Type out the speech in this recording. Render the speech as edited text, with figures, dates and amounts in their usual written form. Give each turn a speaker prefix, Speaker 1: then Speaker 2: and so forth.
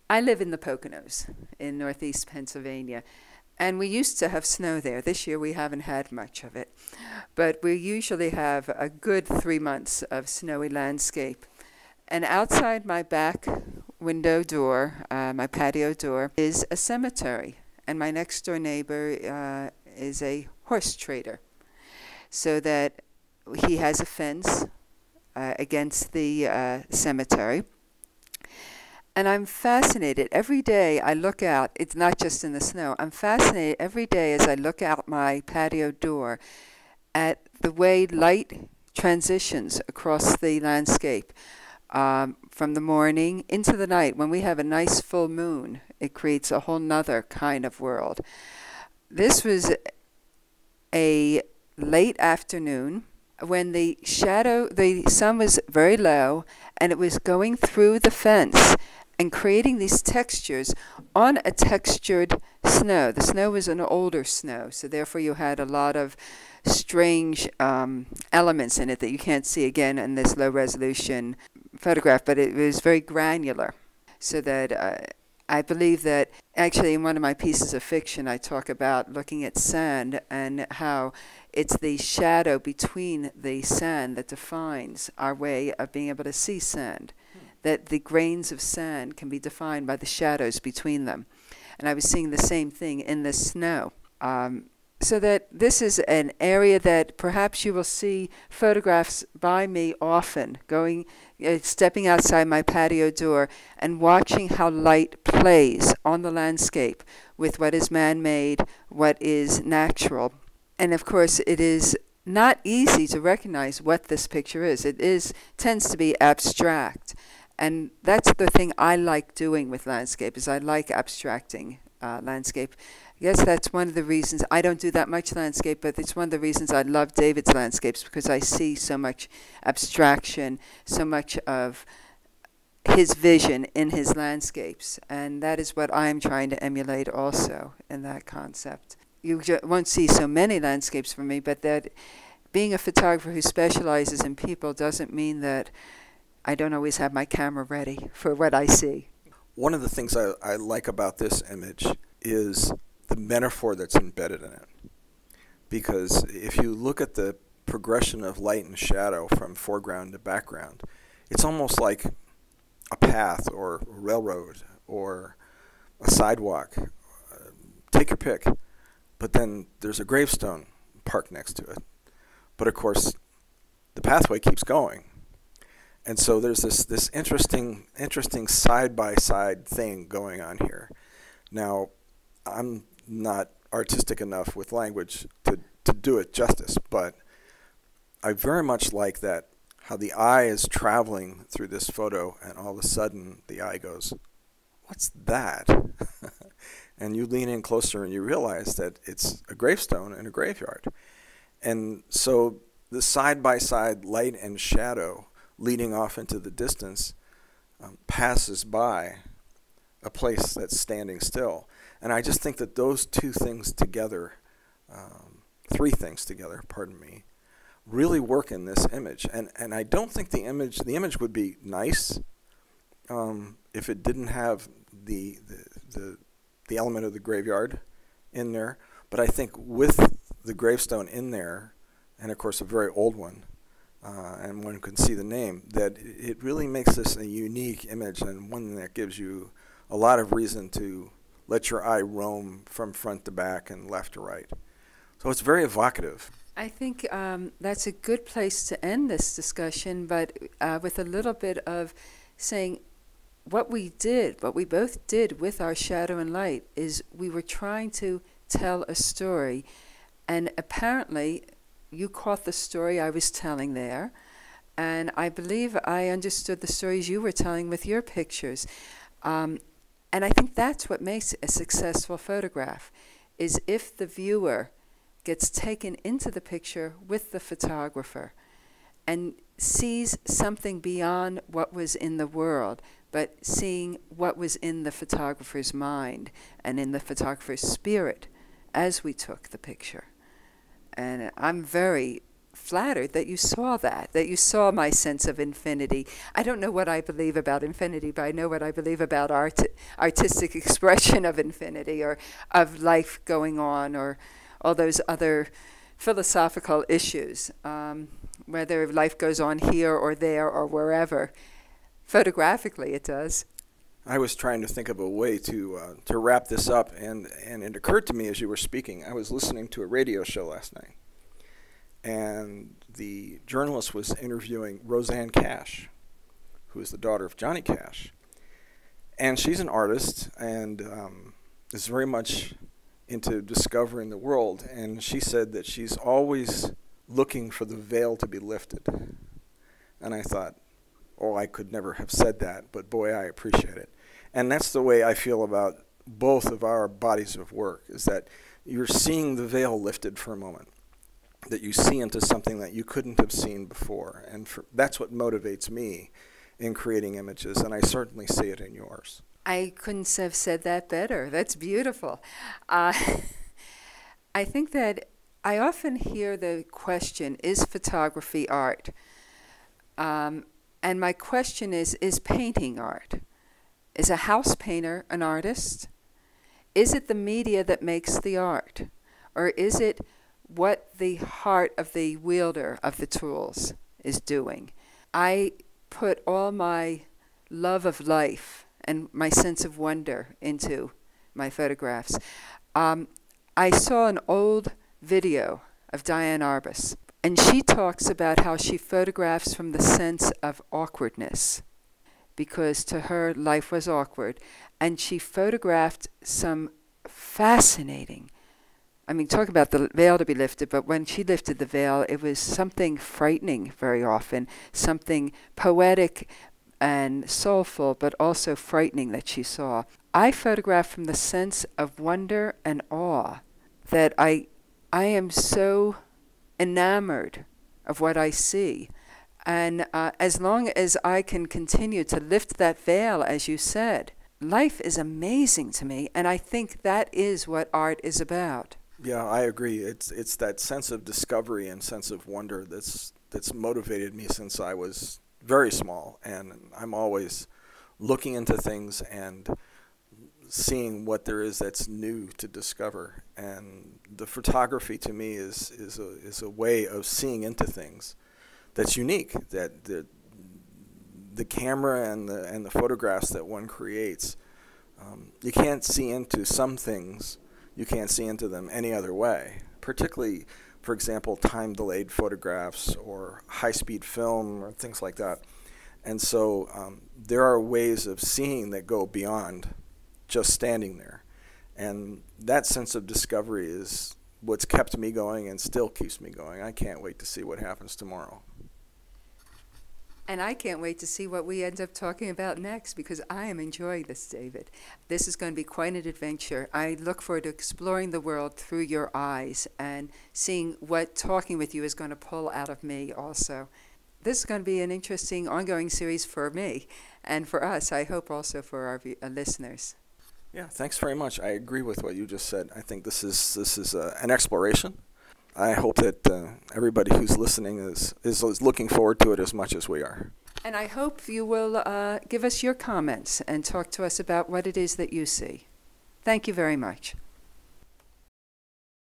Speaker 1: I live in the Poconos in northeast Pennsylvania, and we used to have snow there. This year we haven't had much of it, but we usually have a good 3 months of snowy landscape. And outside my back window door, my patio door, is a cemetery, and my next door neighbor is a horse trader, so that he has a fence against the cemetery. And I'm fascinated. Every day I look out, it's not just in the snow, I'm fascinated every day as I look out my patio door at the way light transitions across the landscape from the morning into the night. When we have a nice full moon, it creates a whole nother kind of world. This was a late afternoon when the sun was very low, and it was going through the fence and creating these textures on a textured snow. The snow was an older snow, so therefore you had a lot of strange elements in it that you can't see again in this low resolution photograph, but it was very granular, so that I believe that actually in one of my pieces of fiction I talk about looking at sand and how it's the shadow between the sand that defines our way of being able to see sand, that the grains of sand can be defined by the shadows between them. And I was seeing the same thing in the snow. So that this is an area that perhaps you will see photographs by me often, stepping outside my patio door and watching how light plays on the landscape with what is man-made, what is natural. And of course, it is not easy to recognize what this picture is. Tends to be abstract. And that's the thing I like doing with landscape, is I like abstracting landscape. I guess that's one of the reasons I don't do that much landscape, but it's one of the reasons I love David's landscapes, because I see so much abstraction, so much of his vision in his landscapes. And that is what I'm trying to emulate also in that concept. You won't see so many landscapes from me, but that being a photographer who specializes in people doesn't mean that I don't always have my camera ready for what I see.
Speaker 2: One of the things I like about this image is the metaphor that's embedded in it. Because if you look at the progression of light and shadow from foreground to background, it's almost like a path or a railroad or a sidewalk. Take your pick. But then there's a gravestone parked next to it. But of course, the pathway keeps going. And so there's this interesting side-by-side thing going on here. Now, I'm not artistic enough with language to do it justice, but I very much like that, how the eye is traveling through this photo, and all of a sudden the eye goes, "What's that?" And you lean in closer and you realize that it's a gravestone in a graveyard. And so the side-by-side light and shadow leading off into the distance passes by a place that's standing still. And I just think that those two things together, three things together, pardon me, really work in this image. And I don't think the image would be nice if it didn't have the element of the graveyard in there. But I think with the gravestone in there, and of course a very old one, and one can see the name, that it really makes this a unique image, and one that gives you a lot of reason to let your eye roam from front to back and left to right. So it's very evocative.
Speaker 1: I think that's a good place to end this discussion, but with a little bit of saying what we both did with our shadow and light is we were trying to tell a story, and apparently you caught the story I was telling there, and I believe I understood the stories you were telling with your pictures. And I think that's what makes a successful photograph, is if the viewer gets taken into the picture with the photographer and sees something beyond what was in the world, but seeing what was in the photographer's mind and in the photographer's spirit as we took the picture. And I'm very flattered that you saw that you saw my sense of infinity. I don't know what I believe about infinity, but I know what I believe about artistic expression of infinity, or of life going on, or all those other philosophical issues, whether life goes on here or there or wherever. Photographically, it does.
Speaker 2: I was trying to think of a way to wrap this up, and it occurred to me as you were speaking. I was listening to a radio show last night, and the journalist was interviewing Roseanne Cash, who is the daughter of Johnny Cash. And she's an artist and is very much into discovering the world. And she said that she's always looking for the veil to be lifted. And I thought, oh, I could never have said that, but boy, I appreciate it. And that's the way I feel about both of our bodies of work, is that you're seeing the veil lifted for a moment, that you see into something that you couldn't have seen before. And that's what motivates me in creating images, and I certainly see it in yours.
Speaker 1: I couldn't have said that better. That's beautiful. I think that I often hear the question, is photography art? And my question is painting art? Is a house painter an artist? Is it the media that makes the art? Or is it what the heart of the wielder of the tools is doing? I put all my love of life and my sense of wonder into my photographs. I saw an old video of Diane Arbus, and she talks about how she photographs from the sense of awkwardness, because to her life was awkward, and she photographed some fascinating, I mean, talk about the veil to be lifted, but when she lifted the veil, it was something frightening very often, something poetic and soulful, but also frightening that she saw. I photograph from the sense of wonder and awe, that I am so enamored of what I see. And as long as I can continue to lift that veil, as you said, life is amazing to me, and I think that is what art is about.
Speaker 2: Yeah, I agree. It's that sense of discovery and sense of wonder that's motivated me since I was very small, and I'm always looking into things and seeing what there is that's new to discover. And the photography to me is a way of seeing into things that's unique. That the camera and the photographs that one creates, you can't see into some things. You can't see into them any other way, particularly, for example, time-delayed photographs or high-speed film or things like that. And so there are ways of seeing that go beyond just standing there. And that sense of discovery is what's kept me going and still keeps me going. I can't wait to see what happens tomorrow.
Speaker 1: And I can't wait to see what we end up talking about next, because I am enjoying this, David. This is going to be quite an adventure. I look forward to exploring the world through your eyes and seeing what talking with you is going to pull out of me also. This is going to be an interesting ongoing series for me and for us, I hope also for our listeners.
Speaker 2: Yeah, thanks very much. I agree with what you just said. I think this is an exploration. I hope that everybody who's listening is looking forward to it as much as we are.
Speaker 1: And I hope you will give us your comments and talk to us about what it is that you see. Thank you very much.